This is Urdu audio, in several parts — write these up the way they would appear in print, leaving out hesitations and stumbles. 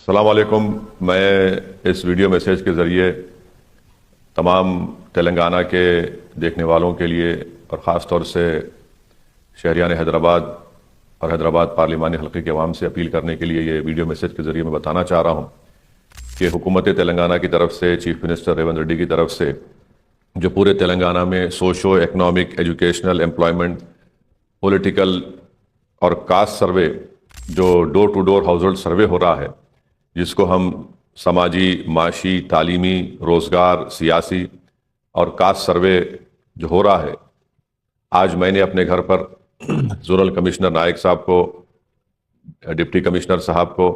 السلام علیکم۔ میں اس ویڈیو میسیج کے ذریعے تمام تلنگانہ کے دیکھنے والوں کے لیے اور خاص طور سے شہریان حیدرآباد اور حیدرآباد پارلیمانی حلقے کے عوام سے اپیل کرنے کے لیے یہ ویڈیو میسیج کے ذریعے میں بتانا چاہ رہا ہوں کہ حکومت تلنگانہ کی طرف سے چیف منسٹر ریونت ریڈی کی طرف سے جو پورے تلنگانہ میں socio economic educational employment political اور کاسٹ سروے جو door to door household survey ہو رہا ہے، جس کو ہم سماجی، معاشی، تعلیمی، روزگار، سیاسی اور کاسٹ سروے جو ہو رہا ہے، آج میں نے اپنے گھر پر زونل کمشنر نائک صاحب کو، ڈپٹی کمشنر صاحب کو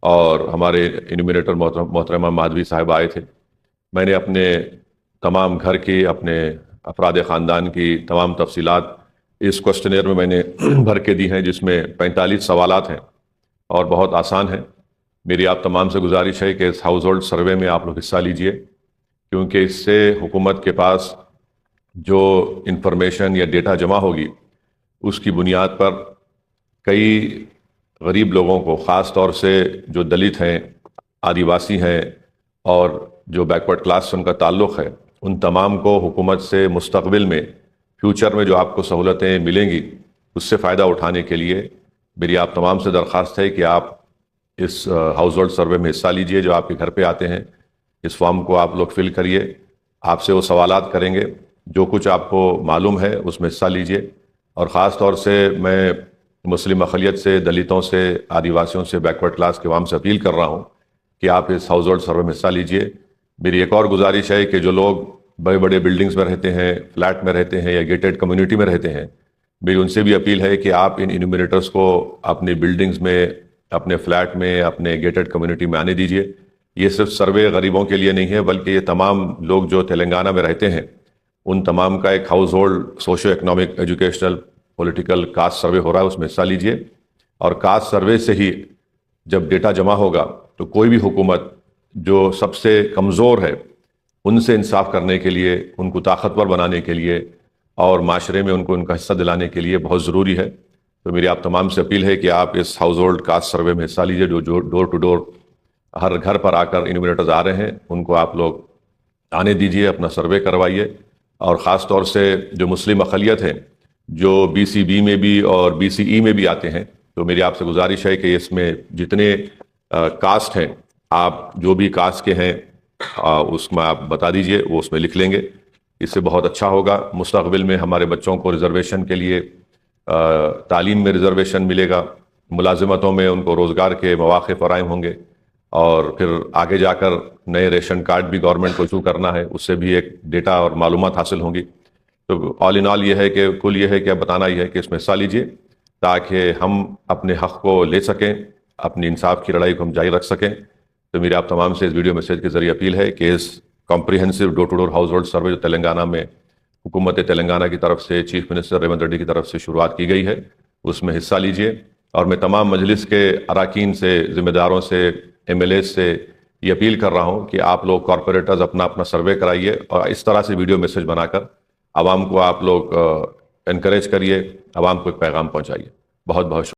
اور ہمارے انیمیریٹر محترمہ مادھوی صاحب آئے تھے۔ میں نے اپنے تمام گھر کی، اپنے افراد خاندان کی تمام تفصیلات اس کوسچنیئر میں نے بھر کے دی ہیں، جس میں 45 سوالات ہیں اور بہت آسان ہیں۔ میری آپ تمام سے گزارش ہے کہ اس ہاؤس ہولڈ سروے میں آپ لوگ حصہ لیجئے، کیونکہ اس سے حکومت کے پاس جو انفارمیشن یا ڈیٹا جمع ہوگی، اس کی بنیاد پر کئی غریب لوگوں کو، خاص طور سے جو دلت ہیں، آدیواسی ہیں اور جو بیکورڈ کلاس سے ان کا تعلق ہے، ان تمام کو حکومت سے مستقبل میں، فیوچر میں جو آپ کو سہولتیں ملیں گی، اس سے فائدہ اٹھانے کے لیے میری آپ تمام سے درخواست ہے کہ آپ اس ہاؤس ہولڈ سروے میں حصہ لیجئے۔ جو آپ کے گھر پہ آتے ہیں، اس فارم کو آپ لوگ فل کریے، آپ سے وہ سوالات کریں گے، جو کچھ آپ کو معلوم ہے اس میں حصہ لیجئے۔ اور خاص طور سے میں مسلم اقلیت سے، دلتوں سے، آدیواسیوں سے، بیکورڈ کلاس کے عوام سے اپیل کر رہا ہوں کہ آپ اس ہاؤس ہولڈ سروے میں حصہ لیجئے۔ میری ایک اور گزارش ہے کہ جو لوگ بڑے بڑے بلڈنگز میں رہتے ہیں، فلیٹ میں رہتے ہیں یا گیٹڈ کمیونٹی میں رہتے ہیں، میری ان سے بھی اپیل ہے کہ آپ ان انیمیریٹرز کو اپنی بلڈنگز میں، اپنے فلیٹ میں، اپنے گیٹڈ کمیونٹی میں آنے دیجئے۔ یہ صرف سروے غریبوں کے لیے نہیں ہے، بلکہ یہ تمام لوگ جو تلنگانہ میں رہتے ہیں، ان تمام کا ایک household socio economic educational political caste survey ہو رہا ہے، اس میں حصہ لیجئے۔ اور کاسٹ سروے سے ہی جب ڈیٹا جمع ہوگا تو کوئی بھی حکومت جو سب سے کمزور ہے، ان سے انصاف کرنے کے لیے، ان کو طاقتور بنانے کے لیے اور معاشرے میں ان کو ان کا حصہ دلانے کے لیے بہت ضروری ہے۔ تو میری آپ تمام سے اپیل ہے کہ آپ اس ہاؤس ہولڈ کاسٹ سروے میں حصہ لیجئے، جو ڈور ٹو ڈور ہر گھر پر آ کر انیمیریٹرز آ رہے ہیں، ان کو آپ لوگ آنے دیجئے، اپنا سروے کروائیے۔ اور خاص طور سے جو مسلم اقلیت ہیں، جو بی سی بی میں بھی اور بی سی ای میں بھی آتے ہیں، تو میری آپ سے گزارش ہے کہ اس میں جتنے کاسٹ ہیں، آپ جو بھی کاسٹ کے ہیں اس میں آپ بتا دیجئے، وہ اس میں لکھ لیں گے۔ اس سے بہت اچھا ہوگا۔ مستقبل میں ہمارے بچوں کو ریزرویشن کے لیے، تعلیم میں ریزرویشن ملے گا، ملازمتوں میں ان کو روزگار کے مواقع فراہم ہوں گے، اور پھر آگے جا کر نئے ریشن کارڈ بھی گورنمنٹ کو ایشو کرنا ہے، اس سے بھی ایک ڈیٹا اور معلومات حاصل ہوں گی۔ تو آل ان آل یہ ہے کہ کل یہ ہے کہ اب بتانا یہ ہے کہ اس میں حصہ لیجئے، تاکہ ہم اپنے حق کو لے سکیں، اپنی انصاف کی لڑائی کو ہم جاری رکھ سکیں۔ تو میرے آپ تمام سے اس ویڈیو میسیج کے ذریعے اپیل ہے کہ اس comprehensive door to door household survey جو تلنگانہ میں حکومت تلنگانہ کی طرف سے، چیف منسٹر ریونت ریڈی کی طرف سے شروعات کی گئی ہے، اس میں حصہ لیجئے۔ اور میں تمام مجلس کے اراکین سے، ذمہ داروں سے، ایم ایل ایز سے یہ اپیل کر رہا ہوں کہ آپ لوگ کارپوریٹرز اپنا اپنا سروے کرائیے، اور اس طرح سے ویڈیو میسیج بنا کر عوام کو آپ لوگ انکریج کریے، عوام کو ایک پیغام پہنچائیے۔ بہت بہت شکریہ۔